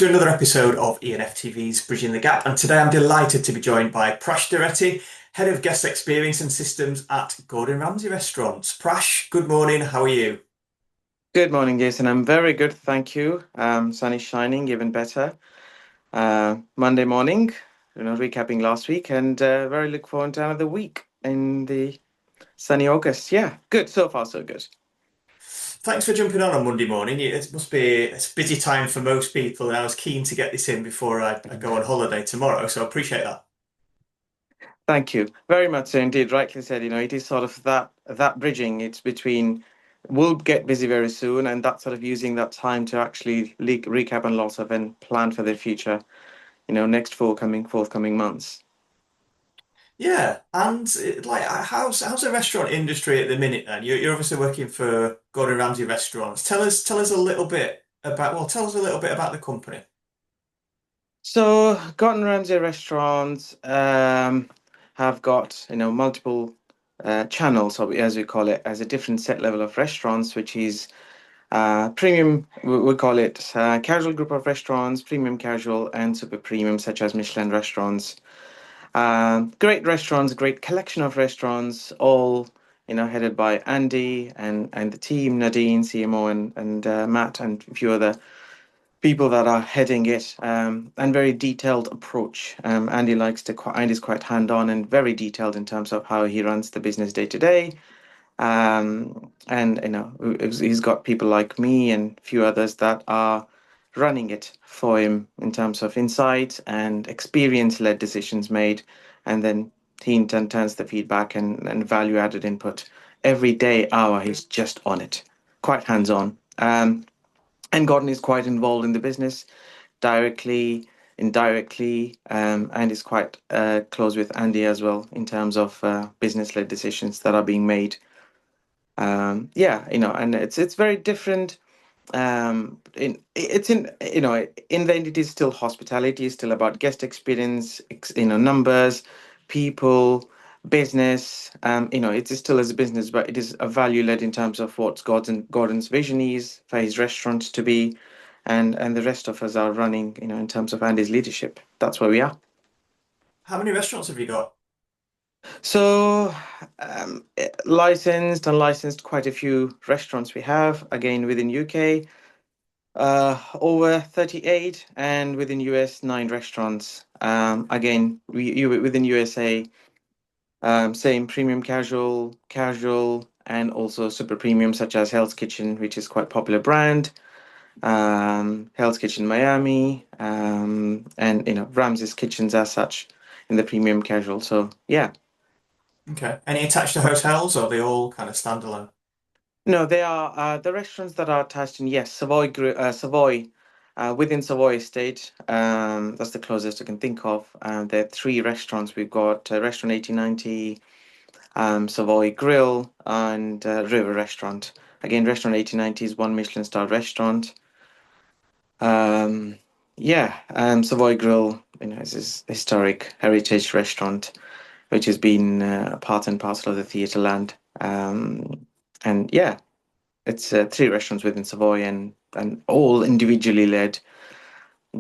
to another episode of E&FtV's Bridging the Gap, and today I'm delighted to be joined by Prash Doreti, Head of Guest Experience and Systems at Gordon Ramsay Restaurants. Prash, good morning, how are you? Good morning, Jason. I'm very good, thank you. Sun is shining, even better. Monday morning, recapping last week, and very look forward to another week in the sunny August. Yeah, good. So far, so good. Thanks for jumping on Monday morning. It must be a busy time for most people, and I was keen to get this in before I go on holiday tomorrow, so I appreciate that. Thank you very much. So indeed, rightly said. It is sort of that bridging. It's between we'll get busy very soon, and that sort of using that time to actually recap and lots of and plan for the future. Next forthcoming months. Yeah, and how's the restaurant industry at the minute then? You're obviously working for Gordon Ramsay Restaurants. Tell us a little bit tell us a little bit about the company. So, Gordon Ramsay restaurants have got multiple channels, or as we call it, as a different set level of restaurants, which is premium. We call it casual group of restaurants, premium casual, and super premium, such as Michelin restaurants. Great restaurants, great collection of restaurants, all headed by Andy and the team, Nadine, CMO, and Matt, and a few other people that are heading it, and very detailed approach. Andy's quite hand-on and very detailed in terms of how he runs the business day to day. And he's got people like me and a few others that are running it for him in terms of insights and experience-led decisions made, and then he in turn turns the feedback and value-added input every day hour. He's just on it, quite hands-on. And Gordon is quite involved in the business directly, indirectly, and is quite close with Andy as well in terms of business-led decisions that are being made. Yeah, and it's very different. In the end, it is still hospitality, is still about guest experience, numbers, people, business. It is still as a business, but it is a value led in terms of what Gordon's vision is for his restaurant to be, and the rest of us are running, in terms of Andy's leadership. That's where we are. How many restaurants have you got? So, licensed, unlicensed, quite a few restaurants we have, again, within UK. Over 38, and within US, 9 restaurants. Again, within USA, same premium casual, and also super premium, such as Hell's Kitchen, which is quite popular brand. Hell's Kitchen Miami, and Ramsey's Kitchens as such in the premium casual. So yeah. Okay. Any attached to hotels, or are they all kind of standalone? No, they are the restaurants that are attached in, yes, Savoy, within Savoy Estate. That's the closest I can think of. There are 3 restaurants. We've got Restaurant 1890, Savoy Grill, and River Restaurant. Again, Restaurant 1890 is one Michelin star restaurant. Um, yeah, Savoy Grill, is this historic heritage restaurant, which has been part and parcel of the theatre land. And yeah. It's 3 restaurants within Savoy, and all individually led.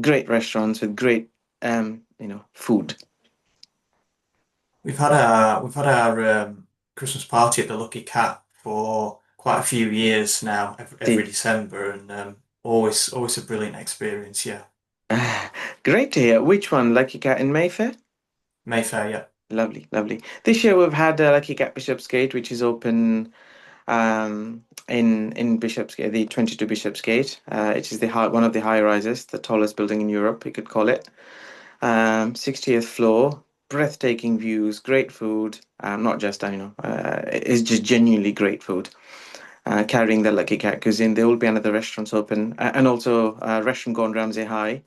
Great restaurants with great, food. We've had our Christmas party at the Lucky Cat for quite a few years now, every See, December, and always a brilliant experience. Yeah, great to hear. Which one? Lucky Cat in Mayfair? Mayfair. Yeah. Lovely, lovely. This year we've had Lucky Cat Bishopsgate, which is open in Bishopsgate, the 22 Bishopsgate. It is one of the high rises, the tallest building in Europe, you could call it. 60th floor, breathtaking views, great food. Not just, it's just genuinely great food. Carrying the Lucky Cat cuisine, there will be another restaurants open, and also restaurant Gordon Ramsay High.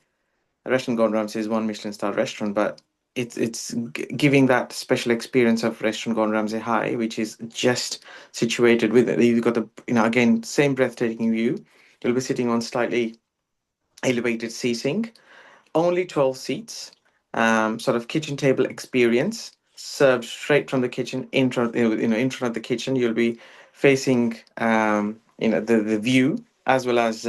Restaurant Gordon Ramsay is one Michelin star restaurant, but it's giving that special experience of restaurant Gordon Ramsay High, which is just situated with it. You've got the, again, same breathtaking view. You'll be sitting on slightly elevated seating, only 12 seats, sort of kitchen table experience, served straight from the kitchen in front of the kitchen. You'll be facing the view, as well as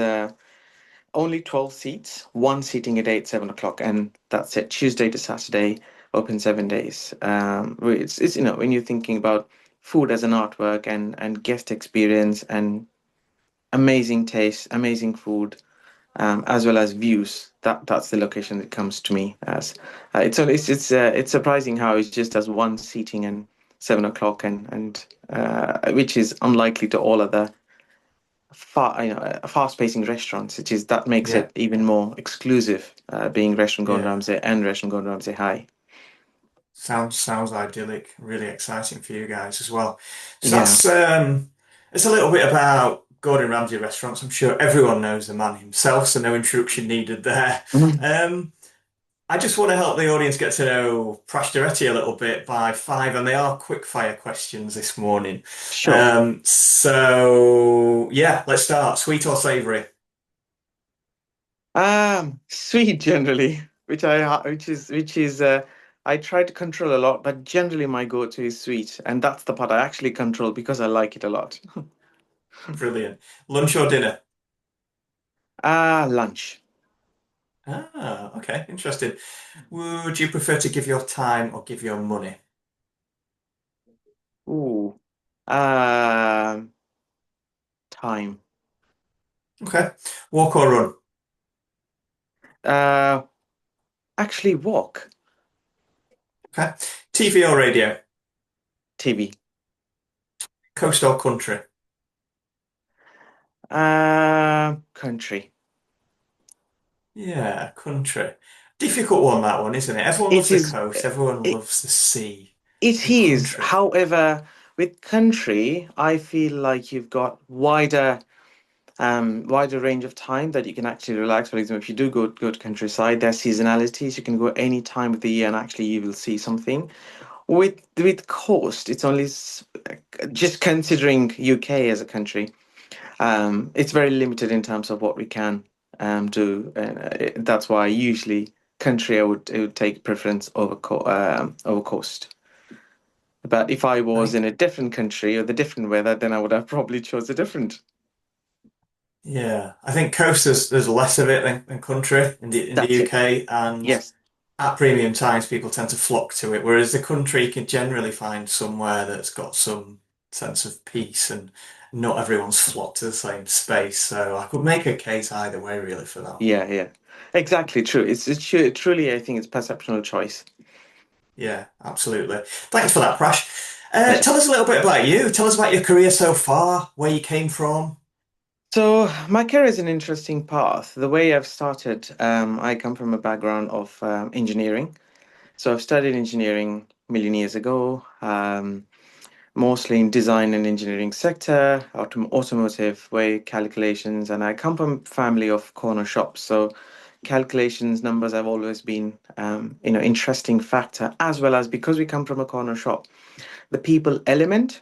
only 12 seats, one seating a day at 7 o'clock, and that's it. Tuesday to Saturday, open 7 days. It's when you're thinking about food as an artwork and guest experience and amazing taste, amazing food, as well as views. That's the location that comes to me as. It's surprising how it's just as one seating and 7 o'clock and which is unlikely to all other fast-pacing restaurants. It is that makes Yeah, it even more exclusive, being Restaurant Gordon yeah. Ramsay and Restaurant Gordon Ramsay High. Sounds idyllic. Really exciting for you guys as well. So Yeah. that's it's a little bit about Gordon Ramsay restaurants. I'm sure everyone knows the man himself, so no introduction needed there. Mhm. Um, I just want to help the audience get to know Prash Doreti a little bit by five, and they are quick fire questions this morning. Sure. So yeah, let's start. Sweet or savory? Sweet generally, which is I try to control a lot, but generally my go-to is sweet, and that's the part I actually control because I like it a lot. Brilliant. Lunch or dinner? Lunch. Ah, okay, interesting. Would you prefer to give your time or give your money? Ooh. Um, Time. Okay. Walk or run? Uh, Actually walk. Okay. TV or radio? TV. Coast or country? Country. Yeah, country. Difficult one, that one, isn't it? Everyone loves It the is. coast, everyone It, loves the sea, it but is. country. However, with country, I feel like you've got wider range of time that you can actually relax. For example, if you do go to countryside, there's seasonalities. You can go any time of the year and actually you will see something. With coast, it's only just considering UK as a country. It's very limited in terms of what we can do. That's why usually country I would take preference over coast. But if I I was in think, a different country or the different weather, then I would have probably chose a different. yeah, I think coast there's less of it than country in the That's it. UK, and Yes. at premium times people tend to flock to it, whereas the country you can generally find somewhere that's got some sense of peace and not everyone's flocked to the same space. So I could make a case either way really for that one. Yeah, yeah. Exactly true. Truly, I think it's perceptual choice. Yeah, absolutely. Thanks for that, Prash. Pleasure. Tell us a little bit about you. Tell us about your career so far, where you came from. So my career is an interesting path. The way I've started, I come from a background of engineering. So I've studied engineering a million years ago, mostly in design and engineering sector, automotive way calculations, and I come from a family of corner shops. So calculations, numbers have always been, interesting factor, as well as because we come from a corner shop, the people element,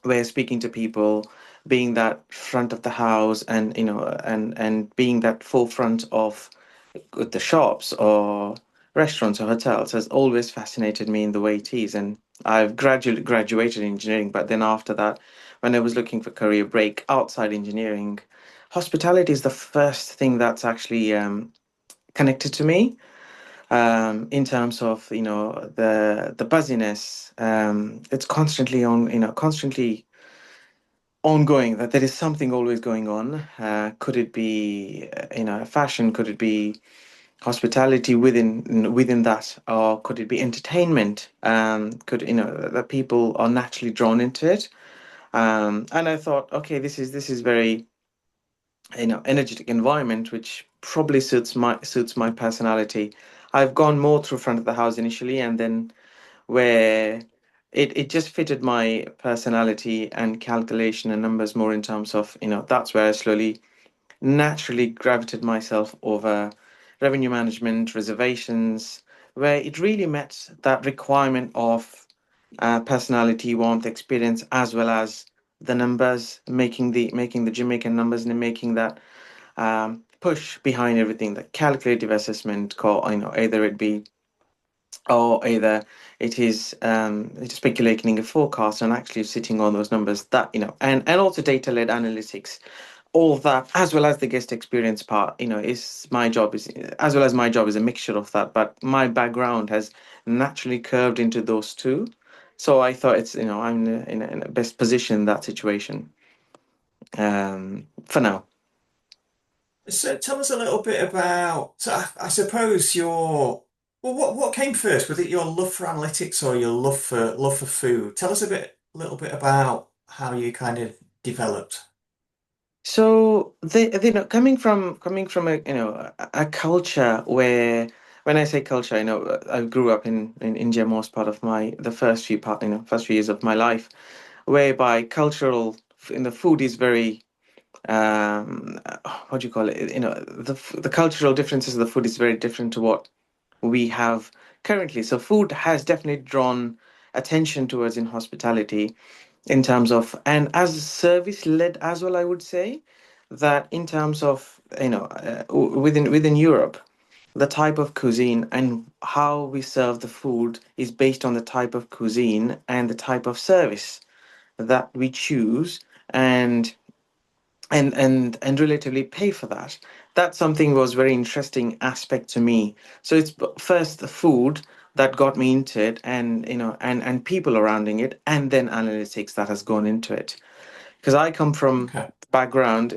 where speaking to people, being that front of the house, and and being that forefront of the shops or restaurants or hotels has always fascinated me in the way it is. And I've gradually graduated in engineering, but then after that, when I was looking for career break outside engineering, hospitality is the first thing that's actually connected to me, in terms of the buzziness. It's constantly on, constantly ongoing, that there is something always going on. Could it be fashion? Could it be hospitality within that, or could it be entertainment? Could that people are naturally drawn into it? And I thought, okay, this is very energetic environment, which probably suits my personality. I've gone more through front of the house initially, and then where it just fitted my personality and calculation and numbers more, in terms of that's where I slowly naturally gravitated myself over revenue management, reservations, where it really met that requirement of personality, warmth, experience, as well as the numbers, making the Jamaican numbers and making that push behind everything, the calculative assessment call, either it be, or either it's speculating a forecast and actually sitting on those numbers, that and also data-led analytics, all of that, as well as the guest experience part, is my job is as well as my job is a mixture of that. But my background has naturally curved into those two. So I thought I'm in a best position in that situation for now. So tell us a little bit about, so I suppose well, what came first? Was it your love for analytics or your love for food? Tell us little bit about how you kind of developed. So coming from a culture where, when I say culture, I grew up in India most part of my the first few years of my life, whereby cultural in the food is very what do you call it? The cultural differences of the food is very different to what we have currently. So food has definitely drawn attention towards in hospitality in terms of, and as service led as well, I would say that in terms of within Europe, the type of cuisine and how we serve the food is based on the type of cuisine and the type of service that we choose, and and relatively pay for that. That's something was very interesting aspect to me. So it's first the food that got me into it, and and people surrounding it, and then analytics that has gone into it. Because I come from Okay. background,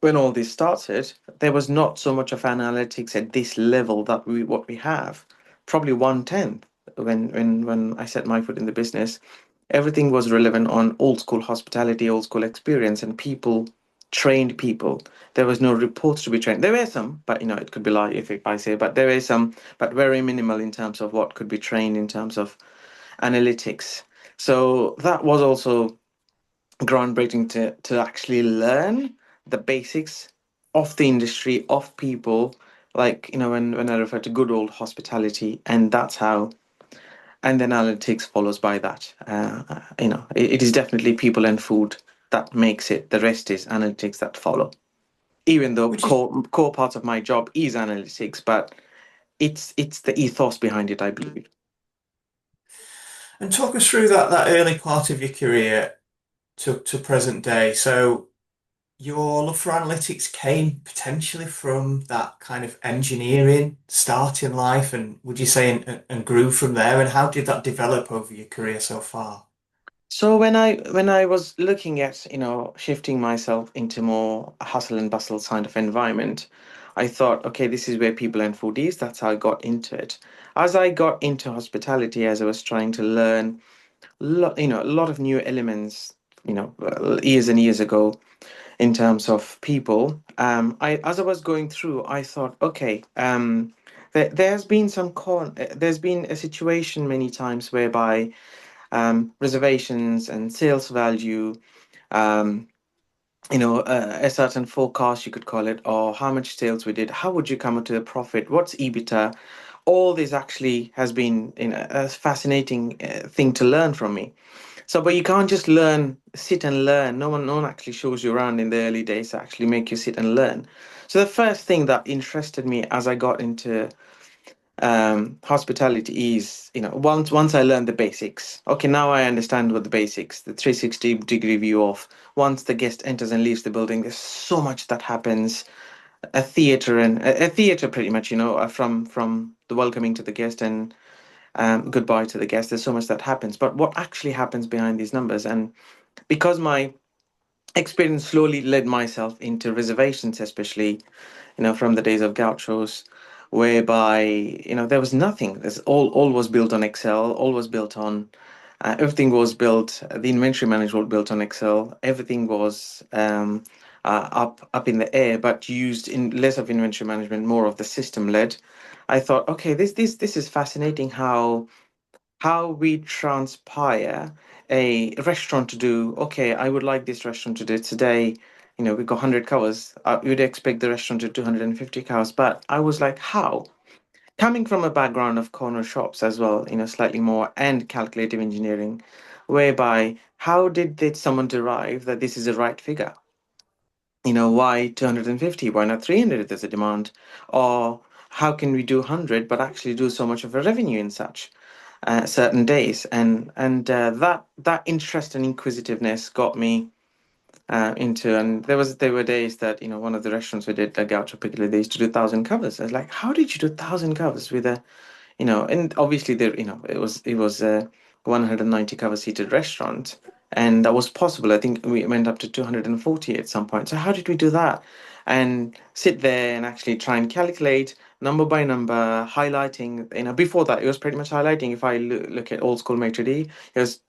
when all this started, there was not so much of analytics at this level that we what we have. Probably 1/10 when I set my foot in the business. Everything was relevant on old school hospitality, old school experience, and people trained people. There was no reports to be trained. There were some, but it could be lie if I say, but there were some, but very minimal in terms of what could be trained in terms of analytics. So that was also groundbreaking to actually learn the basics of the industry, of people, like when I refer to good old hospitality, and that's how, and then analytics follows by that. It is definitely people and food that makes it. The rest is analytics that follow. Even though Which is, core part of my job is analytics, but it's the ethos behind it, I believe. and talk us through that early part of your career to present day. So your love for analytics came potentially from that kind of engineering start in life, and would you say and grew from there? And how did that develop over your career so far? So when I was looking at, shifting myself into more hustle and bustle kind of environment, I thought, okay, this is where people and food is. That's how I got into it. As I got into hospitality, as I was trying to learn, a lot of new elements, years and years ago in terms of people. I as I was going through, I thought, okay, there's been there's been a situation many times whereby reservations and sales value, um, a certain forecast, you could call it, or how much sales we did, how would you come to a profit, what's EBITDA? All this actually has been a fascinating thing to learn from me. So, but you can't just sit and learn. No one actually shows you around in the early days to actually make you sit and learn. So the first thing that interested me as I got into hospitality is, once I learned the basics. Okay, now I understand what the basics, the 360-degree view of once the guest enters and leaves the building. There's so much that happens. A theater, pretty much, from the welcoming to the guest and goodbye to the guest. There's so much that happens. But what actually happens behind these numbers? And because my experience slowly led myself into reservations, especially from the days of gauchos, whereby there was nothing. There's all was built on Excel. All was built on everything was built. The inventory management was built on Excel. Everything was up in the air, but used in less of inventory management, more of the system led. I thought, okay, this is fascinating how we transpire a restaurant to do, okay, I would like this restaurant to do today. We've got 100 covers. You'd expect the restaurant to do 250 covers. But I was like, how? Coming from a background of corner shops as well, slightly more, and calculative engineering, whereby how did someone derive that this is the right figure? Why 250? Why not 300 if there's a demand? Or how can we do 100 but actually do so much of a revenue in such certain days? And that interest and inquisitiveness got me into. And there were days that, one of the restaurants we did, the Gaucho particularly, they used to do 1,000 covers. I was like, how did you do 1,000 covers with a, and obviously there, it was a 190 cover seated restaurant, and that was possible. I think we went up to 240 at some point. So how did we do that? And sit there and actually try and calculate number by number, highlighting. Before that, it was pretty much highlighting. If I look at old school maitre d', it was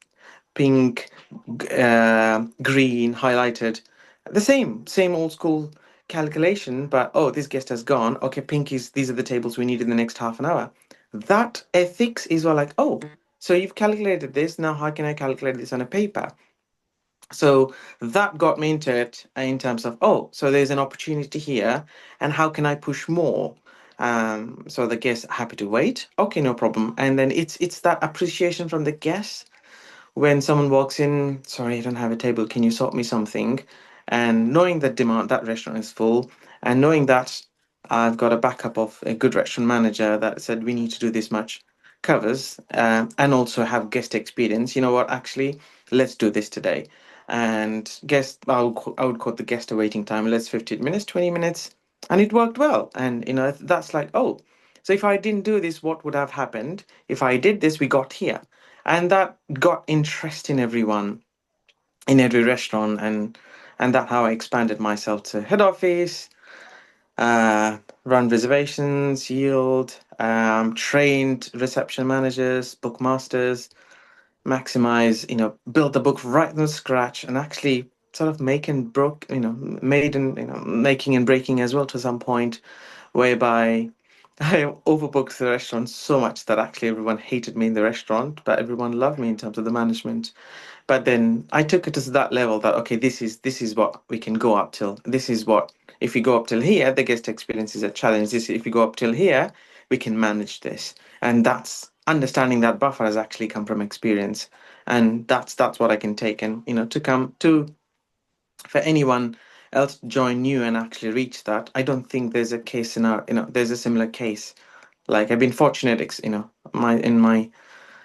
pink, green, highlighted. The same old school calculation, but oh, this guest has gone. Okay, pink is these are the tables we need in the next half an hour. That ethics is well like, oh, so you've calculated this, now how can I calculate this on a paper? So that got me into it in terms of, oh, so there's an opportunity here, and how can I push more? So the guests are happy to wait. Okay, no problem. And then it's that appreciation from the guests when someone walks in, sorry, I don't have a table, can you sort me something? And knowing that that restaurant is full, and knowing that I've got a backup of a good restaurant manager that said we need to do this much covers, and also have guest experience. You know what? Actually, let's do this today. And I would quote the guest a waiting time. Let's 15 minutes, 20 minutes, and it worked well. And that's like, oh, so if I didn't do this, what would have happened? If I did this, we got here, and that got interest in everyone in every restaurant, and that how I expanded myself to head office, run reservations, yield, trained reception managers, bookmasters, maximize, build the book right from scratch, and actually sort of make and broke, made and making and breaking as well to some point, whereby I overbooked the restaurant so much that actually everyone hated me in the restaurant, but everyone loved me in terms of the management. But then I took it to that level that okay, this is what we can go up till. This is what if we go up till here, the guest experience is a challenge. This if we go up till here, we can manage this. And that's understanding that buffer has actually come from experience. And that's what I can take and to come to for anyone else to join new and actually reach that. I don't think there's a case in our there's a similar case. Like I've been fortunate, my in my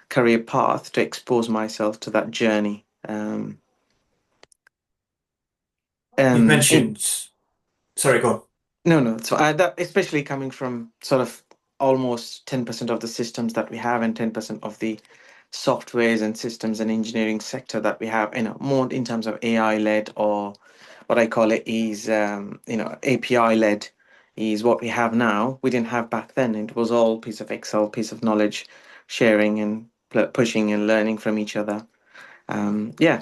career path to expose myself to that journey. You've In mentioned, sorry, go on. No, no. So that especially coming from sort of almost 10% of the systems that we have and 10% of the softwares and systems and engineering sector that we have, more in terms of AI led, or what I call it is, API led is what we have now. We didn't have back then. It was all piece of Excel, piece of knowledge sharing and pushing and learning from each other. Yeah.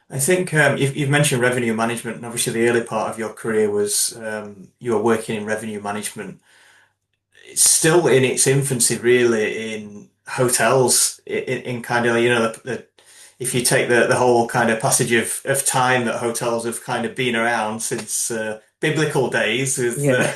I think you've mentioned revenue management, and obviously the early part of your career was you were working in revenue management. It's still in its infancy, really, in hotels. In kind of if you take the whole kind of passage of time that hotels have kind of been around since biblical days with Yeah.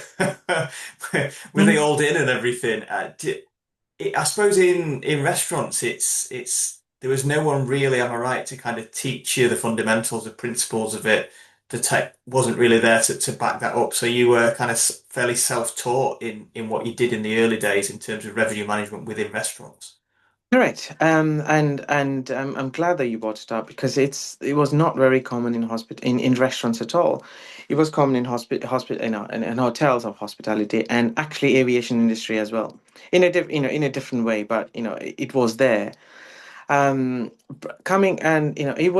with the old inn and everything. I suppose in restaurants, it's there was no one really, am I right, to kind of teach you the fundamentals, the principles of it. The tech wasn't really there to back that up. So you were kind of fairly self-taught in what you did in the early days in terms of revenue management within restaurants. Correct. And I'm glad that you brought it up because it was not very common in in restaurants at all. It was common in hospital in hotels of hospitality and actually aviation industry as well. In a different way, but it was there. Coming and it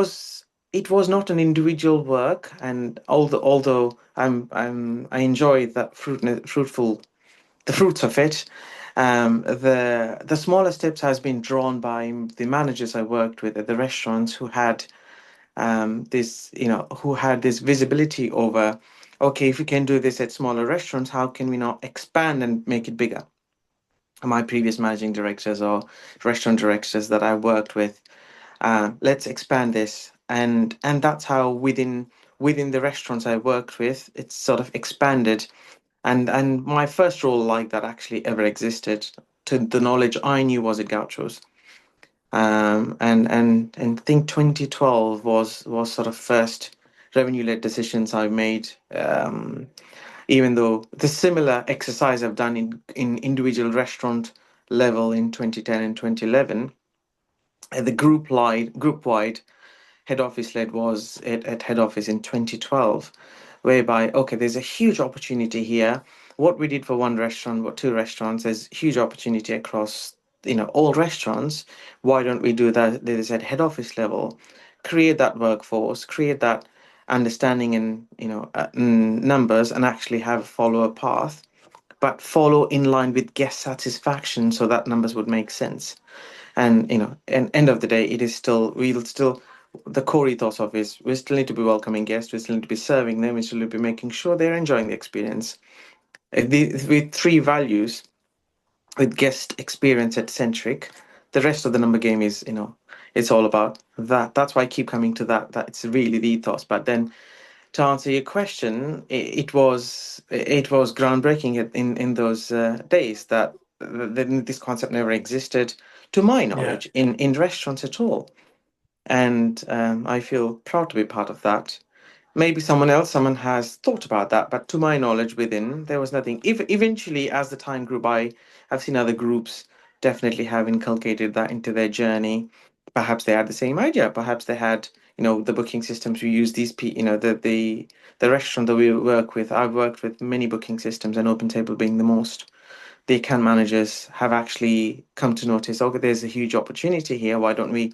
was not an individual work, and although I enjoy that fruitful the fruits of it. The smaller steps has been drawn by the managers I worked with at the restaurants who had who had this visibility over, okay, if we can do this at smaller restaurants, how can we not expand and make it bigger? My previous managing directors or restaurant directors that I worked with, let's expand this, and that's how within the restaurants I worked with, it's sort of expanded and my first role like that actually ever existed, to the knowledge I knew, was at Gauchos. And I think 2012 was sort of first revenue-led decisions I made. Even though the similar exercise I've done in individual restaurant level in 2010 and 2011, at the group wide head office led was at head office in 2012, whereby, okay, there's a huge opportunity here. What we did for one restaurant or two restaurants, there's huge opportunity across, all restaurants. Why don't we do that? There's at head office level, create that workforce, create that understanding and, numbers, and actually have follow a path, but follow in line with guest satisfaction so that numbers would make sense. And and end of the day, it is still we'll still the core ethos of is we still need to be welcoming guests, we still need to be serving them, we still need to be making sure they're enjoying the experience. With three values, with guest experience at centric, the rest of the number game is, it's all about that. That's why I keep coming to that. That it's really the ethos. But then to answer your question, it was groundbreaking in those days that this concept never existed, to my Yeah. knowledge, in restaurants at all. And I feel proud to be part of that. Maybe someone has thought about that, but to my knowledge, within there was nothing. If eventually, as the time grew by, I've seen other groups definitely have inculcated that into their journey. Perhaps they had the same idea. Perhaps they had, the booking systems we use. The restaurant that we work with. I've worked with many booking systems, and OpenTable being the most. The account managers have actually come to notice, okay, there's a huge opportunity here. Why don't we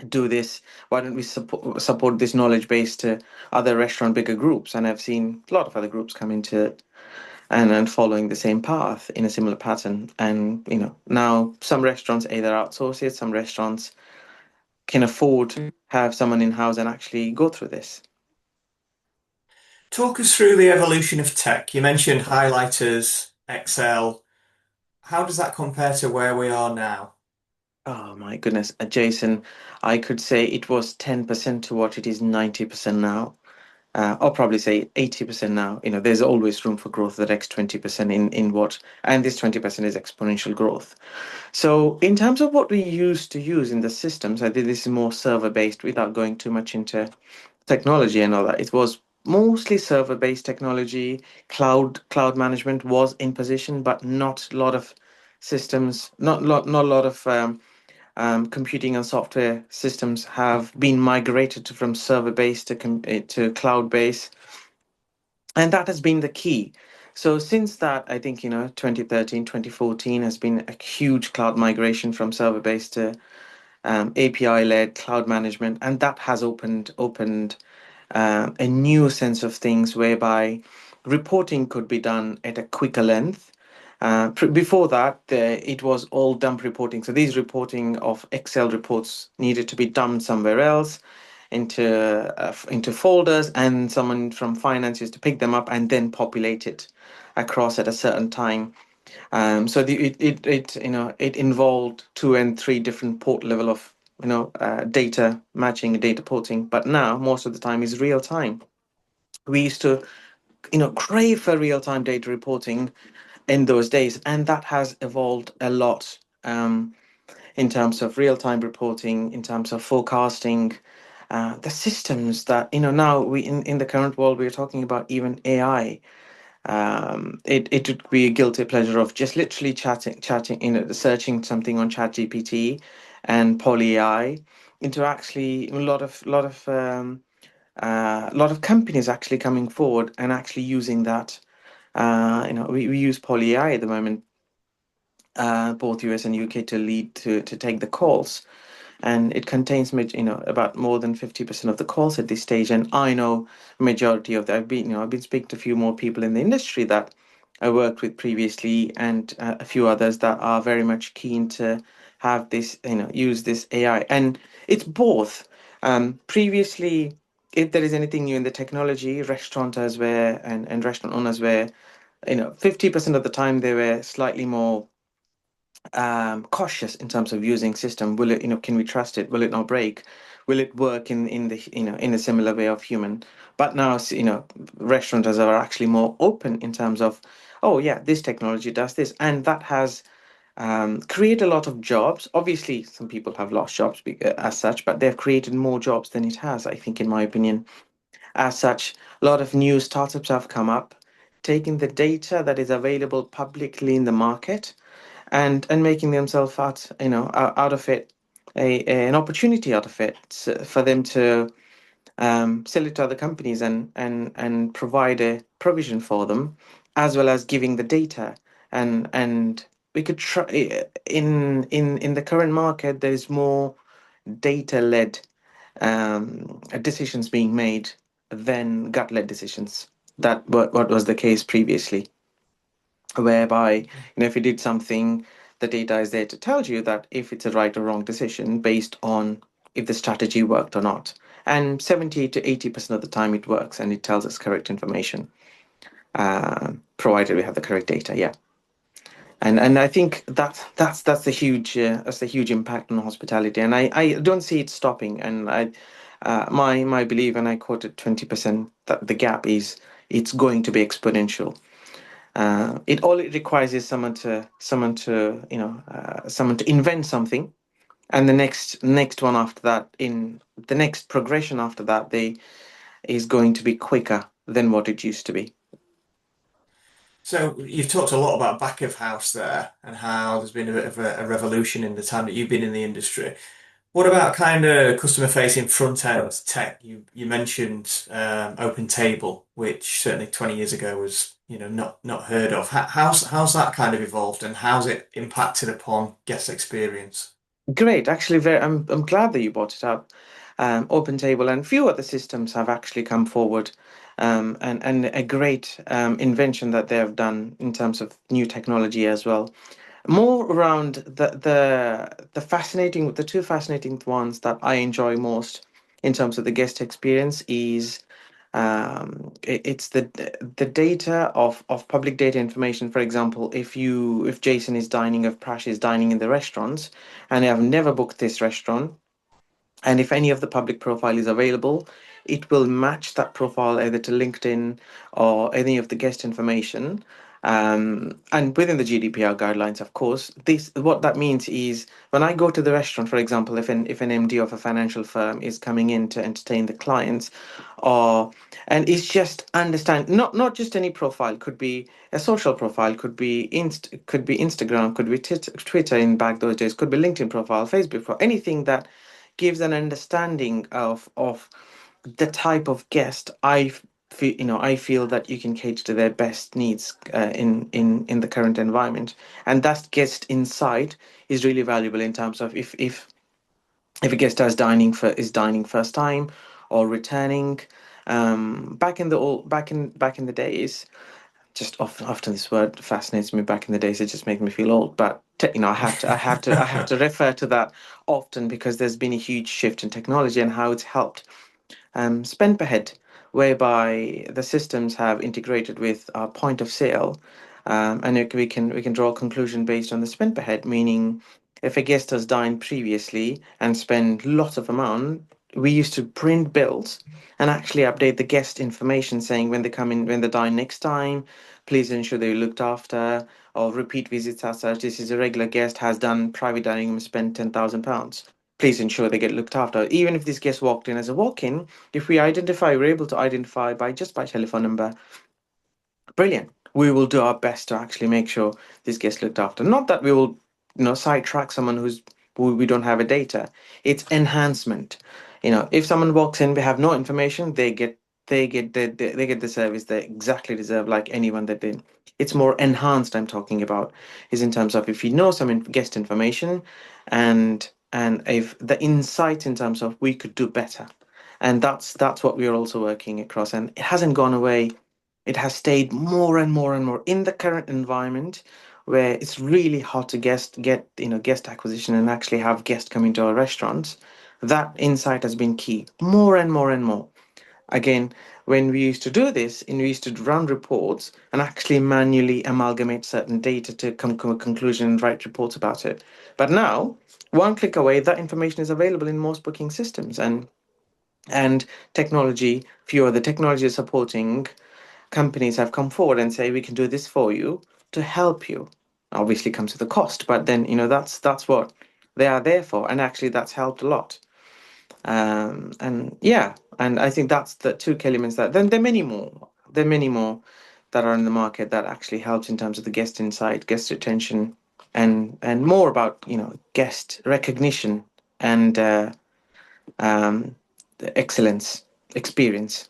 do this? Why don't we support this knowledge base to other restaurant bigger groups? And I've seen a lot of other groups come into it and following the same path in a similar pattern. And now some restaurants either outsource it, some restaurants can afford to have someone in house and actually go through this. Talk us through the evolution of tech. You mentioned highlighters, Excel. How does that compare to where we are now? Oh my goodness, Jason, I could say it was 10% to what it is 90% now. I'll probably say 80% now. There's always room for growth, the next 20% in what, and this 20% is exponential growth. So, in terms of what we used to use in the systems, I think this is more server based without going too much into technology and all that. It was mostly server based technology. Cloud management was in position, but not a lot of systems, not a lot of computing and software systems have been migrated from server based to cloud based, and that has been the key. So since that, I think 2013, 2014 has been a huge cloud migration from server based to API led cloud management, and that has opened a new sense of things whereby reporting could be done at a quicker length. Before that, it was all dump reporting. So these reporting of Excel reports needed to be dumped somewhere else into folders, and someone from finance used to pick them up and then populate it across at a certain time. So it involved two and three different port level of data matching, data porting. But now most of the time is real time. We used to crave for real time data reporting in those days, and that has evolved a lot. In terms of real time reporting, in terms of forecasting, the systems that now we in the current world we're talking about even AI. It would be a guilty pleasure of just literally chatting, searching something on ChatGPT and Poly AI into actually a lot of companies actually coming forward and actually using that. We use Poly AI at the moment, both US and UK, to lead to take the calls, and it contains about more than 50% of the calls at this stage. And I know majority of that. I've been speaking to a few more people in the industry that I worked with previously, and a few others that are very much keen to have this, use this AI. And it's both. Previously, if there is anything new in the technology, restaurateurs were and restaurant owners were, 50% of the time they were slightly more cautious in terms of using system. Will it, can we trust it? Will it not break? Will it work in the, in a similar way of human? But now, restaurateurs are actually more open in terms of, oh yeah, this technology does this, and that has created a lot of jobs. Obviously, some people have lost jobs as such, but they've created more jobs than it has, I think, in my opinion. As such, a lot of new startups have come up, taking the data that is available publicly in the market and making themselves out of it an opportunity out of it for them to sell it to other companies and provide a provision for them, as well as giving the data. And we could try in the current market. There is more data-led decisions being made than gut-led decisions. That what was the case previously, whereby if you did something, the data is there to tell you that if it's a right or wrong decision based on if the strategy worked or not. And 70 to 80% of the time it works and it tells us correct information, provided we have the correct data. Yeah. And I think that's the huge impact on hospitality, and I don't see it stopping. And my belief, and I quoted 20%, that the gap is it's going to be exponential. It requires is someone to invent something, and the next one after that, in the next progression after that, they is going to be quicker than what it used to be. So you've talked a lot about back of house there and how there's been a bit of a revolution in the time that you've been in the industry. What about kind of customer facing front end tech? You mentioned Open Table, which certainly 20 years ago was not heard of. How's that kind of evolved and how's it impacted upon guest experience? Great, actually, I'm glad that you brought it up. Open Table and few other systems have actually come forward, and a great invention that they have done in terms of new technology as well. More around the two fascinating ones that I enjoy most in terms of the guest experience is it's the data of public data information. For example, if Jason is dining, if Prash is dining in the restaurants, and they have never booked this restaurant, and if any of the public profile is available, it will match that profile either to LinkedIn or any of the guest information. And within the GDPR guidelines, of course, this what that means is when I go to the restaurant, for example, if an MD of a financial firm is coming in to entertain the clients, or and it's just understand not just any profile, could be a social profile, could be Instagram, could be Twitter in back those days, could be LinkedIn profile, Facebook profile, anything that gives an understanding of the type of guest I feel that you can cater to their best needs in the current environment, and that guest insight is really valuable in terms of if a guest is dining first time or returning. Back in the days, just often this word fascinates me. Back in the days, it just makes me feel old. But I have to refer to that often because there's been a huge shift in technology and how it's helped spend per head, whereby the systems have integrated with our point of sale, and we can draw a conclusion based on the spend per head. Meaning, if a guest has dined previously and spent lots of amount, we used to print bills and actually update the guest information, saying when they come in, when they dine next time, please ensure they're looked after. Or repeat visits as such. This is a regular guest, has done private dining and spent £10,000. Please ensure they get looked after. Even if this guest walked in as a walk-in, if we're able to identify by telephone number, brilliant. We will do our best to actually make sure this gets looked after. Not that we will, sidetrack someone who we don't have a data. It's enhancement. If someone walks in, we have no information, they get the service they exactly deserve, like anyone that did. It's more enhanced. I'm talking about is in terms of if you know some guest information, and if the insight in terms of we could do better, and that's what we are also working across, and it hasn't gone away. It has stayed more and more and more in the current environment where it's really hard to guest acquisition and actually have guests come into our restaurants. That insight has been key more and more and more. Again, when we used to do this, and we used to run reports and actually manually amalgamate certain data to come to a conclusion and write reports about it. But now, one click away, that information is available in most booking systems, and few of the technology supporting companies have come forward and say we can do this for you to help you. Obviously comes with a cost, but then that's what they are there for, and actually that's helped a lot. And yeah, and I think that's the two key elements that then there are many more. There are many more that are in the market that actually helps in terms of the guest insight, guest retention, and more about guest recognition and um, the excellence experience.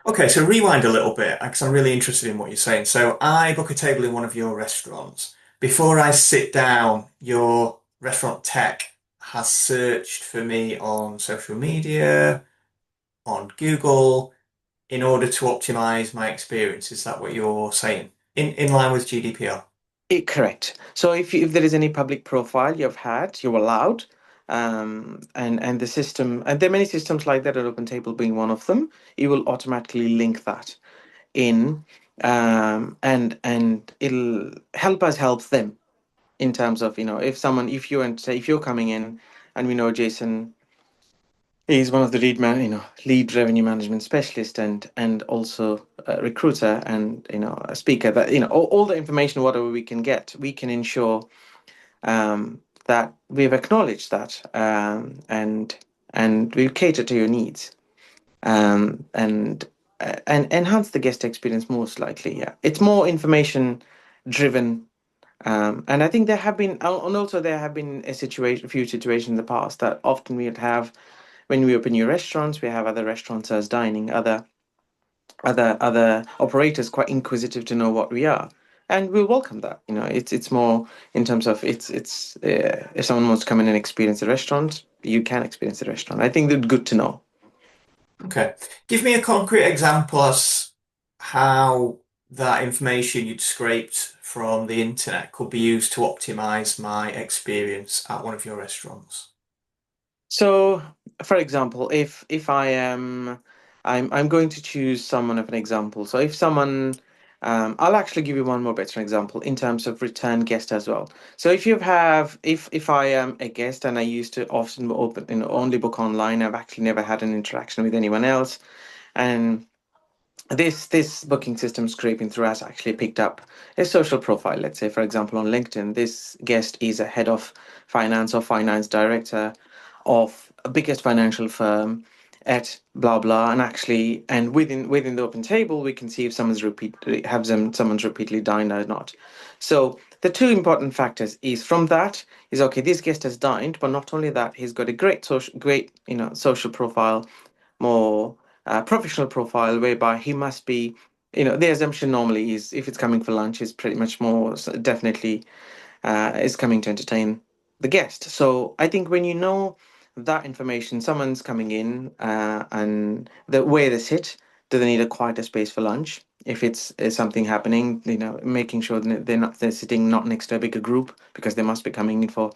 Okay, so rewind a little bit because I'm really interested in what you're saying. So I book a table in one of your restaurants. Before I sit down, your restaurant tech has searched for me on social media, on Google, in order to optimize my experience. Is that what you're saying? In line with GDPR? Correct. So if there is any public profile you've had, you're allowed, and the system, and there are many systems like that, at Open Table being one of them. You will automatically link that in, and it'll help us help them in terms of, if you and say if you're coming in, and we know Jason is one of the lead revenue management specialist, and also a recruiter, and a speaker, that all the information whatever we can get, we can ensure that we've acknowledged that, and we cater to your needs, and enhance the guest experience most likely. Yeah, it's more information driven. And I think there have been, and also there have been a few situations in the past that often we'd have when we open new restaurants, we have other restaurateurs dining, other operators quite inquisitive to know what we are, and we'll welcome that. It's more in terms of, if someone wants to come in and experience the restaurant, you can experience the restaurant. I think that's good to know. Okay. Give me a concrete example as how that information you'd scraped from the internet could be used to optimize my experience at one of your restaurants. So, for example, if I'm going to choose someone of an example. So if someone, I'll actually give you one more better example in terms of return guest as well. So if I am a guest and I used to often open, only book online, I've actually never had an interaction with anyone else, and this booking system scraping through has actually picked up a social profile. Let's say, for example, on LinkedIn, this guest is a head of finance or finance director of a biggest financial firm at blah blah, and actually, and within the open table, we can see if someone's repeatedly dined or not. So the two important factors is, from that is, okay, this guest has dined, but not only that, he's got a great social profile, more professional profile, whereby he must be, the assumption normally is, if it's coming for lunch, is pretty much more definitely is coming to entertain the guest. So I think when you know that information, someone's coming in, and the where they sit, do they need a quieter space for lunch? If it's something happening, making sure that they're sitting not next to a bigger group, because they must be coming in for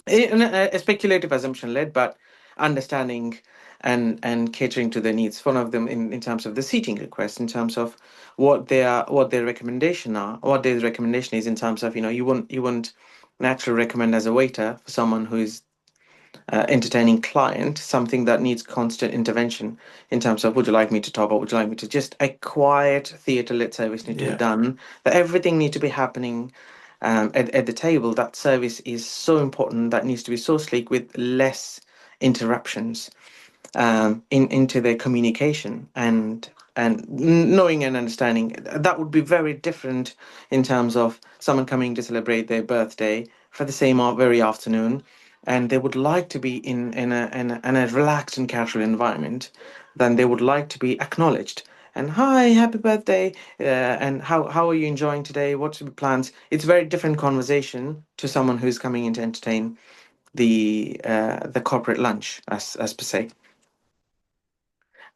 a speculative assumption led, but understanding and catering to their needs. One of them in terms of the seating request, in terms of what their recommendation are, what their recommendation is, in terms of, you wouldn't naturally recommend as a waiter for someone who is entertaining client something that needs constant intervention, in terms of, would you like me to top, or would you like me to just a quiet theatre lit service need to be Yeah. done, that everything need to be happening at the table. That service is so important, that needs to be so sleek with less interruptions into their communication, and knowing and understanding that would be very different in terms of someone coming to celebrate their birthday for the same very afternoon, and they would like to be in a relaxed and casual environment, then they would like to be acknowledged. And, hi, happy birthday, and how are you enjoying today? What's your plans? It's a very different conversation to someone who's coming in to entertain the corporate lunch, as per se.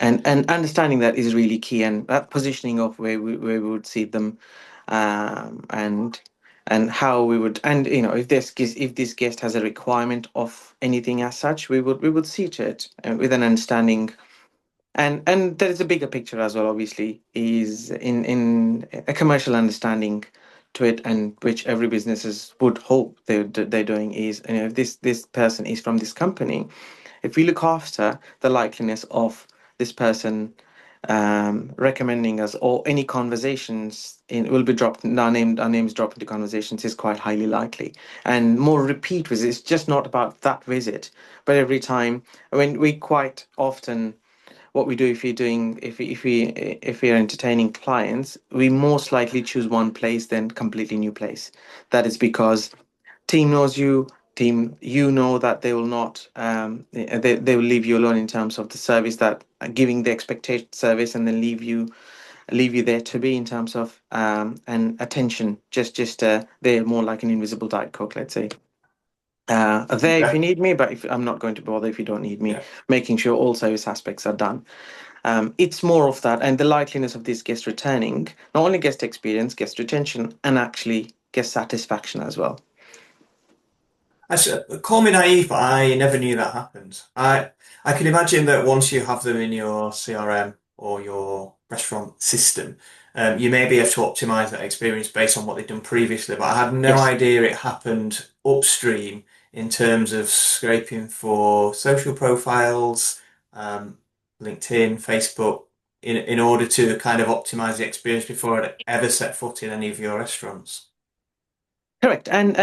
And understanding that is really key, and that positioning of where we would see them, and how we would, and if this guest has a requirement of anything as such, we would see to it, with an understanding. And there is a bigger picture as well, obviously, is in a commercial understanding to it, and which every businesses would hope they're doing is, if this person is from this company, if we look after the likeliness of this person recommending us, or any conversations in will be dropped, our names dropped into conversations, is quite highly likely. And more repeat visits, it's just not about that visit, but every time, when we quite often, what we do, if we are entertaining clients, we most likely choose one place than completely new place. That is because team knows you, team, you know that they will not they will leave you alone in terms of the service that giving the expected service, and then leave you there to be in terms of and attention. Just they're more like an invisible diet coke, let's say. There if you Okay. need me, but if I'm not going to bother if you don't need me, Yeah. making sure all service aspects are done. It's more of that, and the likeliness of these guests returning, not only guest experience, guest retention, and actually guest satisfaction as well. Call me naive, but I never knew that happened. I can imagine that once you have them in your CRM or your restaurant system, you may be able to optimize that experience based on what they've done previously. But I had no Yes. idea it happened upstream in terms of scraping for social profiles, um, LinkedIn, Facebook, in order to kind of optimize the experience before I'd ever set foot in any of your restaurants. Correct, and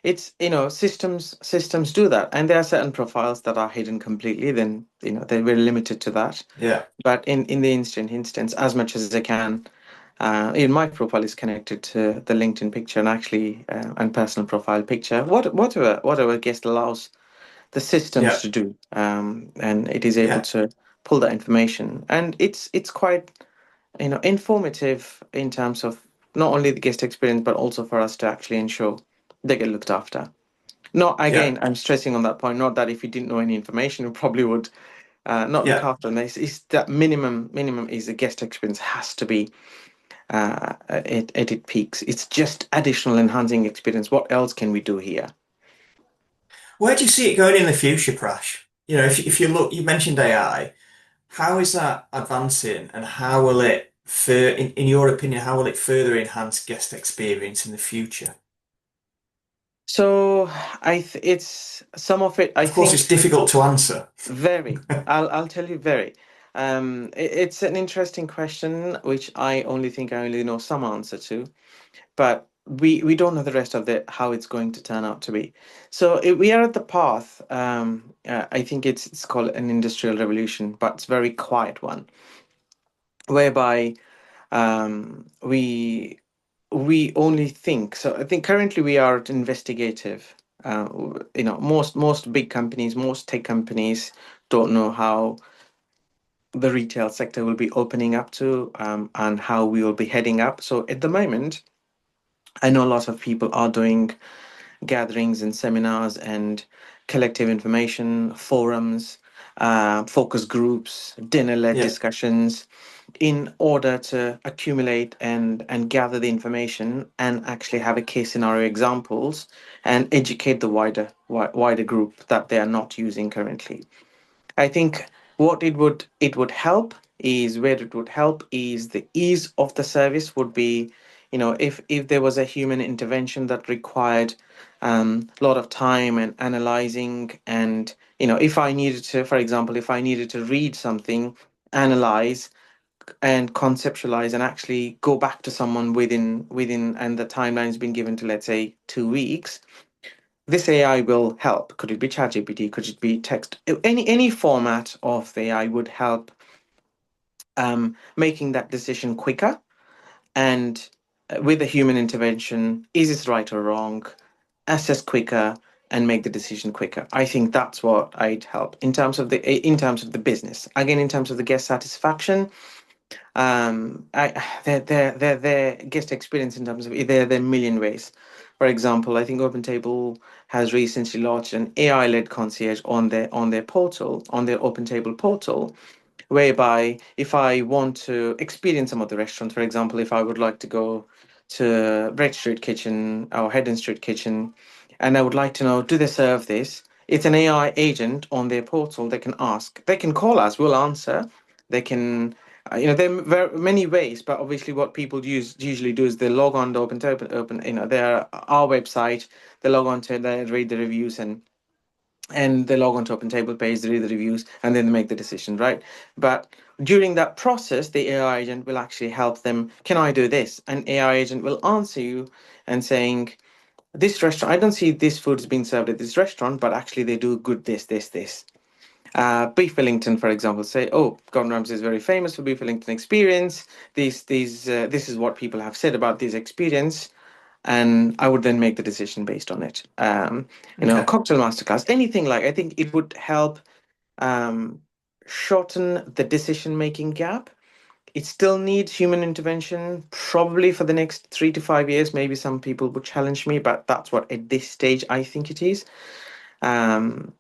it's systems do that, and there are certain profiles that are hidden completely. Then they're very limited to that. Yeah, But in the instance, as much as I can, in my profile is connected to the LinkedIn picture and actually and personal profile picture. Whatever guest allows the systems yeah, to do, and it is able yeah. to pull that information, and it's quite informative in terms of not only the guest experience, but also for us to actually ensure they get looked after. Not Yeah. again, I'm stressing on that point. Not that if you didn't know any information, you probably would not look Yeah. after them. It's that minimum is the guest experience has to be at its peaks. It's just additional enhancing experience. What else can we do here? Where do you see it going in the future, Prash? You know, if you look, you mentioned AI. How is that advancing, and how will it, in your opinion, how will it further enhance guest experience in the future? So it's some of it. I Of course, it's think difficult to answer. very. I'll tell you very. It's an interesting question, which I only know some answer to, but we don't know the rest of the how it's going to turn out to be. So we are at the path. I think it's called an industrial revolution, but it's a very quiet one, whereby we only think. So I think currently we are at investigative. Most big companies, most tech companies don't know how the retail sector will be opening up to, and how we will be heading up. So at the moment, I know a lot of people are doing gatherings and seminars and collective information forums, focus groups, dinner-led Yeah, discussions, in order to accumulate and gather the information and actually have a case scenario examples and educate the wider group that they are not using currently. I think what it would help is where it would help is the ease of the service would be, if there was a human intervention that required a lot of time and analyzing, and if I needed to, for example, if I needed to read something, analyze and conceptualize and actually go back to someone within and the timeline's been given to, let's say, 2 weeks, this AI will help. Could it be ChatGPT? Could it be text? Any format of the AI would help making that decision quicker, and with a human intervention, is this right or wrong? Assess quicker and make the decision quicker. I think that's what I'd help in terms of the business. Again, in terms of the guest satisfaction, their guest experience in terms of there are a million ways. For example, I think OpenTable has recently launched an AI-led concierge on their portal, on their OpenTable portal, whereby if I want to experience some of the restaurants, for example, if I would like to go to Bread Street Kitchen or Head Street Kitchen, and I would like to know, do they serve this? It's an AI agent on their portal. They can ask, they can call us, we'll answer. They can, there are many ways, but obviously what people usually do is they log on to open, their our website, they log on to it, they read the reviews, and they log on to open table page, they read the reviews, and then they make the decision, right? But during that process, the AI agent will actually help them. Can I do this? An AI agent will answer you and saying, this restaurant, I don't see this food's being served at this restaurant, but actually they do good this. Beef Wellington, for example, say, oh, Gordon Ramsay is very famous for Beef Wellington experience. This is what people have said about this experience. and I would then make the decision based on it. Okay. Cocktail masterclass, anything like I think it would help um, shorten the decision making gap. It still needs human intervention, probably for the next 3 to 5 years. Maybe some people would challenge me, but that's what at this stage I think it is. Um,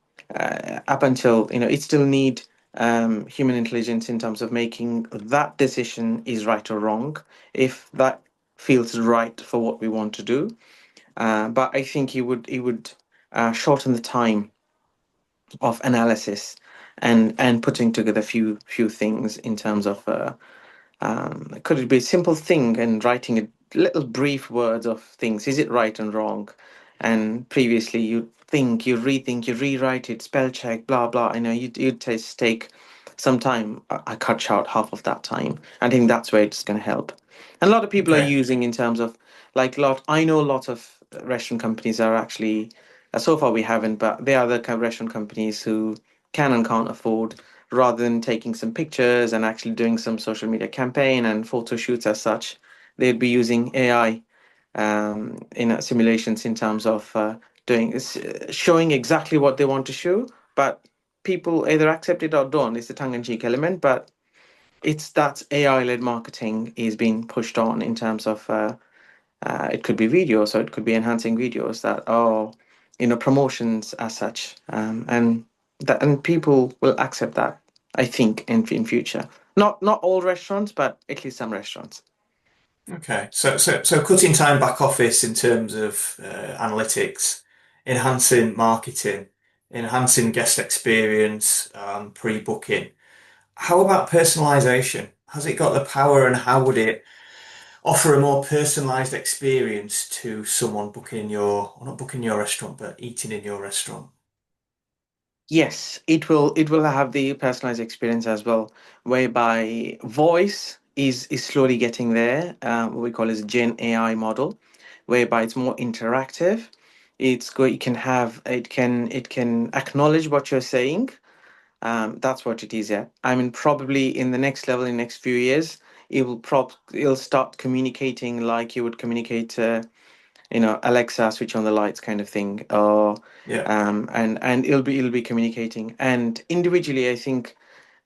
Up until, it still need human intelligence in terms of making that decision is right or wrong, if that feels right for what we want to do. But I think it would shorten the time of analysis and putting together few things in terms of could it be a simple thing and writing a little brief words of things? Is it right and wrong? And previously, you think, you rethink, you rewrite it, spell check, blah blah. I know you'd take some time. I cut short half of that time. I think that's where it's going to help. And a lot of people are Okay. using in terms of like lot. I know a lot of restaurant companies are actually. So far, we haven't, but there are the kind of restaurant companies who can and can't afford rather than taking some pictures and actually doing some social media campaign and photo shoots as such, they'd be using AI in simulations in terms of showing exactly what they want to show, but people either accept it or don't. It's the tongue-in-cheek element, but it's that AI-led marketing is being pushed on in terms of it could be videos or it could be enhancing videos that are, promotions as such, and people will accept that. I think in future, not all restaurants, but at least some restaurants. Okay. So cutting time back office in terms of analytics, enhancing marketing, enhancing guest experience, pre-booking. How about personalization? Has it got the power, and how would it offer a more personalized experience to someone booking in your, or not booking your restaurant, but eating in your restaurant? Yes, it will have the personalized experience as well, whereby voice is slowly getting there. What we call is Gen AI model, whereby it's more interactive. It can acknowledge what you're saying. That's what it is. Yeah, I mean, probably in the next level, in the next few years, it'll start communicating like you would communicate. Alexa, switch on the lights kind of thing, or Yeah. and it'll be communicating. And individually, I think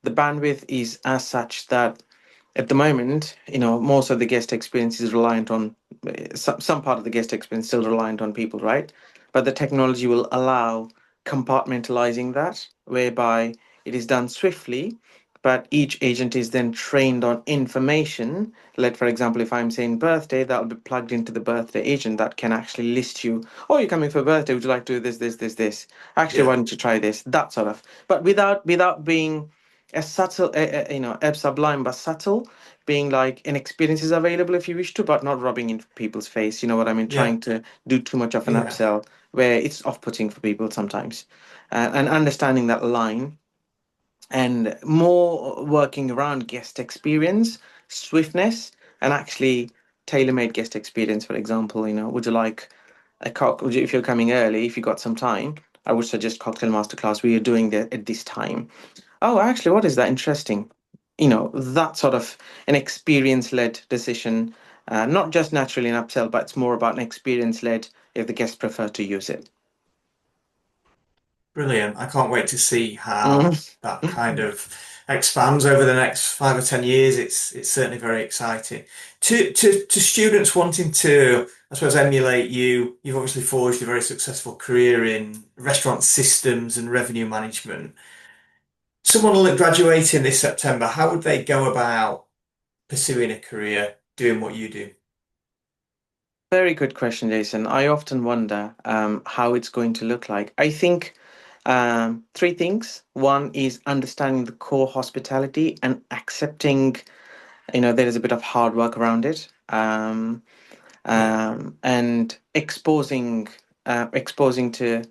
the bandwidth is as such that at the moment, most of the guest experience is reliant on some part of the guest experience still reliant on people, right? But the technology will allow compartmentalizing that, whereby it is done swiftly, but each agent is then trained on information. Let, for example, if I'm saying birthday, that'll be plugged into the birthday agent that can actually list you. Oh, you're coming for a birthday. Would you like to do this? Actually, Yeah. why don't you try this? That sort of. But without being as subtle, sublime, but subtle, being like an experience is available if you wish to, but not rubbing in people's face. You know what I mean? Yeah. Trying to do too much of an Yeah. upsell where it's off-putting for people sometimes, and understanding that line and more working around guest experience, swiftness, and actually tailor-made guest experience. For example, would you like if you're coming early, if you got some time, I would suggest cocktail masterclass where you're doing that at this time. Oh, actually, what is that? Interesting. That sort of an experience-led decision, not just naturally an upsell, but it's more about an experience-led if the guests prefer to use it. Brilliant. I can't wait to see Mhm. how that kind of expands over the next 5 or 10 years. It's certainly very exciting. To students wanting to, I suppose, emulate you, you've obviously forged a very successful career in restaurant systems and revenue management. Someone graduating this September, how would they go about pursuing a career doing what you do? Very good question, Jason. I often wonder how it's going to look like. I think three things. One is understanding the core hospitality and accepting, there is a bit of hard work around it. Yeah, And exposing to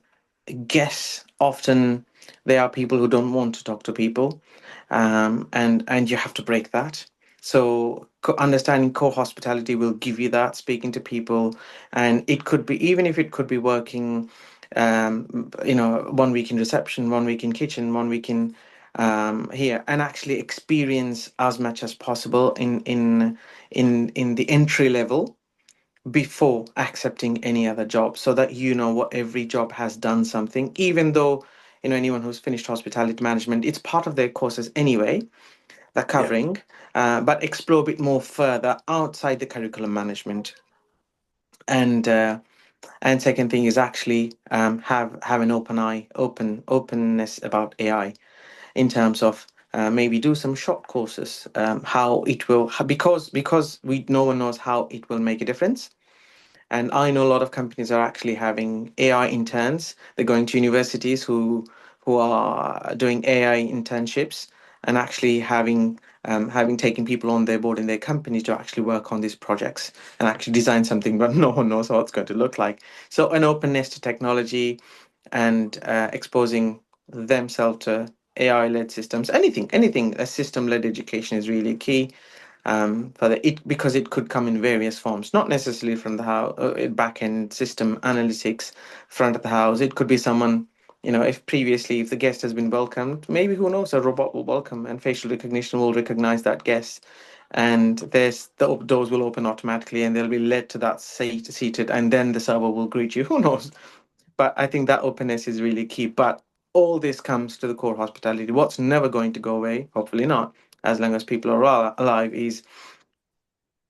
guess often there are people who don't want to talk to people, and you have to break that. So understanding core hospitality will give you that speaking to people, and it could be even if it could be working, 1 week in reception, 1 week in kitchen, 1 week in here, and actually experience as much as possible in the entry level before accepting any other job, so that you know what every job has done something, even though anyone who's finished hospitality management, it's part of their courses anyway, they're Yeah. covering, but explore a bit more further outside the curriculum management. And second thing is actually have an open eye, openness about AI, in terms of maybe do some short courses, how it will, because we no one knows how it will make a difference. And I know a lot of companies are actually having AI interns. They're going to universities who are doing AI internships, and actually having taken people on their board in their company to actually work on these projects and actually design something, but no one knows how it's going to look like. So an openness to technology, and exposing themselves to AI-led systems, anything, a system-led education is really key, for it, because it could come in various forms, not necessarily from the house, back end system analytics, front of the house. It could be someone, if previously, if the guest has been welcomed, maybe who knows, a robot will welcome, and facial recognition will recognize that guest, and the doors will open automatically, and they'll be led to that seated, and then the server will greet you. Who knows? But I think that openness is really key. But all this comes to the core hospitality. What's never going to go away, hopefully not, as long as people are alive, is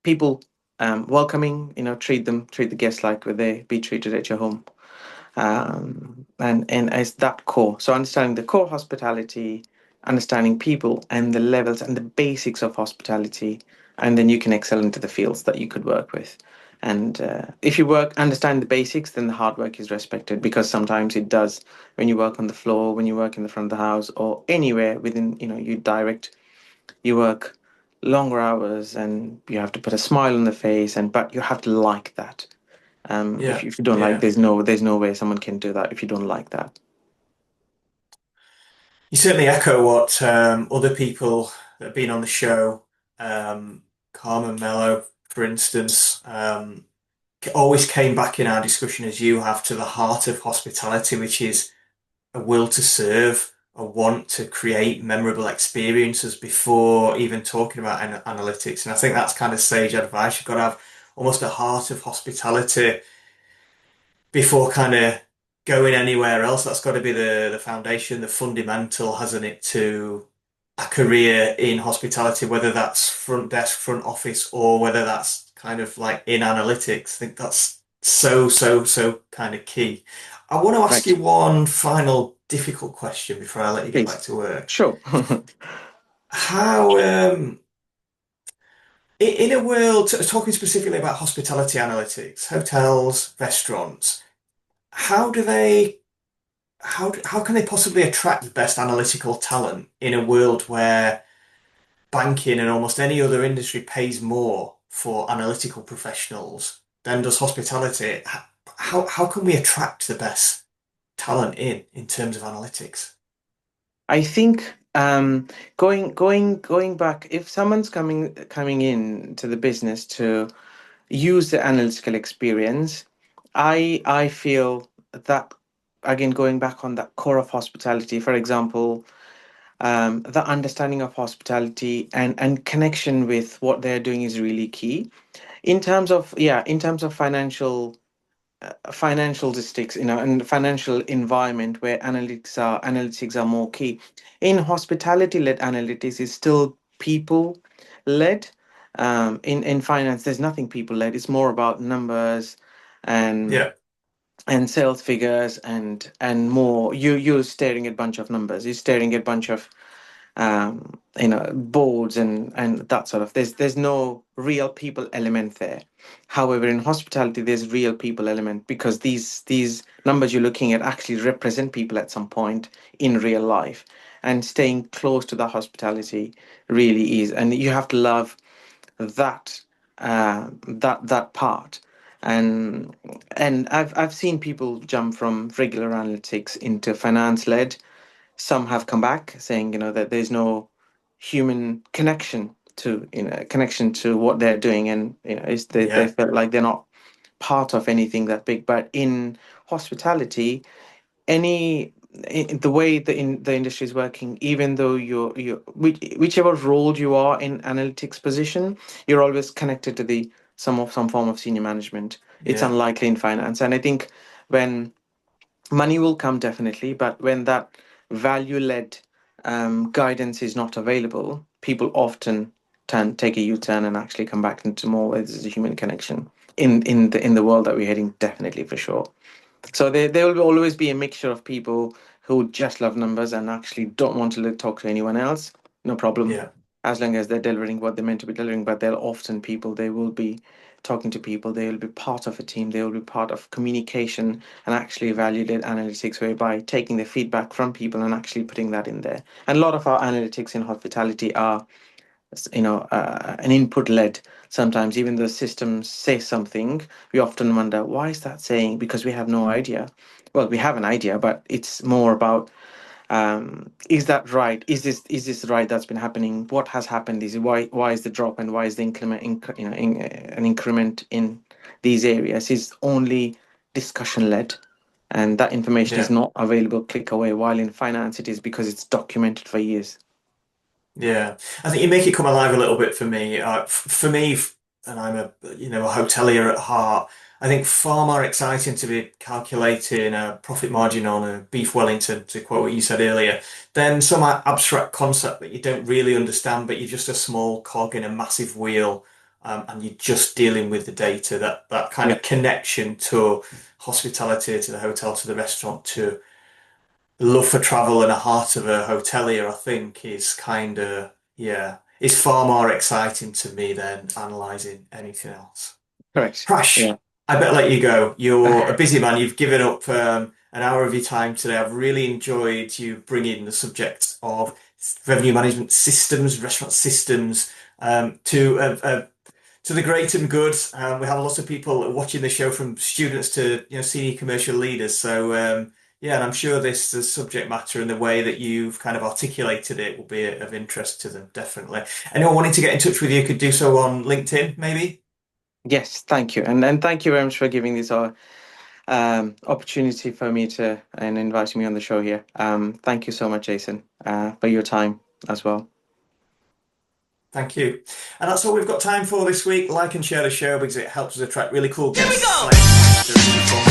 people welcoming. Treat the guests like they be treated at your home. And as that core, so understanding the core hospitality, understanding people and the levels and the basics of hospitality, and then you can excel into the fields that you could work with. And if you understand the basics, then the hard work is respected, because sometimes it does, when you work on the floor, when you work in the front of the house, or anywhere within, you work longer hours, and you have to put a smile on the face, and but you have to like that. If Yeah. if you don't like, Yeah. there's no way someone can do that if you don't like that. You certainly echo what other people that have been on the show, um, Carmen Mello, for instance, always came back in our discussion as you have to the heart of hospitality, which is a will to serve, a want to create memorable experiences before even talking about analytics. And I think that's kind of sage advice. You've got to have almost a heart of hospitality before kind of going anywhere else. That's got to be the foundation, the fundamental, hasn't it, to a career in hospitality, whether that's front desk, front office, or whether that's kind of like in analytics. I think that's so kind of key. I want to ask Right. you one final difficult question before I let you get Please. back to work. Sure. How, in a world, talking specifically about hospitality analytics, hotels, restaurants, how do they how can they possibly attract the best analytical talent in a world where banking and almost any other industry pays more for analytical professionals than does hospitality? How can we attract the best talent in terms of analytics? I think going back, if someone's coming in to the business to use the analytical experience, I feel that, again, going back on that core of hospitality, for example, the understanding of hospitality and connection with what they're doing is really key. In terms of financial statistics, and financial environment where analytics are more key. In hospitality-led analytics is still people-led. In finance, there's nothing people-led. It's more about numbers and Yeah, and sales figures, and more. You're staring at bunch of numbers. You're staring at bunch of boards and that sort of. There's no real people element there. However, in hospitality, there's real people element, because these numbers you're looking at actually represent people at some point in real life, and staying close to the hospitality really is, and you have to love that that part. And I've seen people jump from regular analytics into finance led. Some have come back saying, that there's no human connection to what they're doing, and they yeah, felt like they're not part of anything that big. But in hospitality, the way the industry is working, even though whichever role you are in analytics position, you're always connected to the some form of senior management. It's Yeah, unlikely in finance. And I think when money will come definitely, but when that value-led guidance is not available, people often take a U-turn and actually come back into more where there's a human connection in the world that we're heading, definitely for sure. So there will always be a mixture of people who just love numbers and actually don't want to talk to anyone else. No problem, yeah, as long as they're delivering what they're meant to be delivering. But they're often people, they will be talking to people, they will be part of a team, they will be part of communication and actually evaluate analytics, whereby taking the feedback from people and actually putting that in there. And a lot of our analytics in hospitality are an input led. Sometimes even the systems say something, we often wonder why is that saying, because we have no idea. Well, we have an idea, but it's more about, is that right, is this right, that's been happening, what has happened, is why is the drop, and why is the increment an increment in these areas, is only discussion led, and that information is yeah. not available click away, while in finance it is, because it's documented for years. Yeah, I think you make it come alive a little bit for me. For me, and I'm a hotelier at heart. I think far more exciting to be calculating a profit margin on a beef Wellington, to quote what you said earlier, than some abstract concept that you don't really understand, but you're just a small cog in a massive wheel, and you're just dealing with the data. That kind Yeah, of connection to hospitality, to the hotel, to the restaurant, to love for travel and a heart of a hotelier, I think, is kind of, yeah, is far more exciting to me than analysing anything else. correct. Prash, Yeah. I better let you go. You're a busy man. You've given up an hour of your time today. I've really enjoyed you bringing the subject of revenue management systems, restaurant systems, to the great and good. We have lots of people watching the show, from students to senior commercial leaders. So yeah, and I'm sure this the subject matter and the way that you've kind of articulated it will be of interest to them, definitely. Anyone wanting to get in touch with you could do so on LinkedIn, maybe. Yes, thank you. And thank you very much for giving this opportunity for me to and inviting me on the show here. Thank you so much, Jason, for your time as well. Thank you. And that's all we've got time for this week. Like and share the show because it helps us attract really cool guests like Prash, Doreti,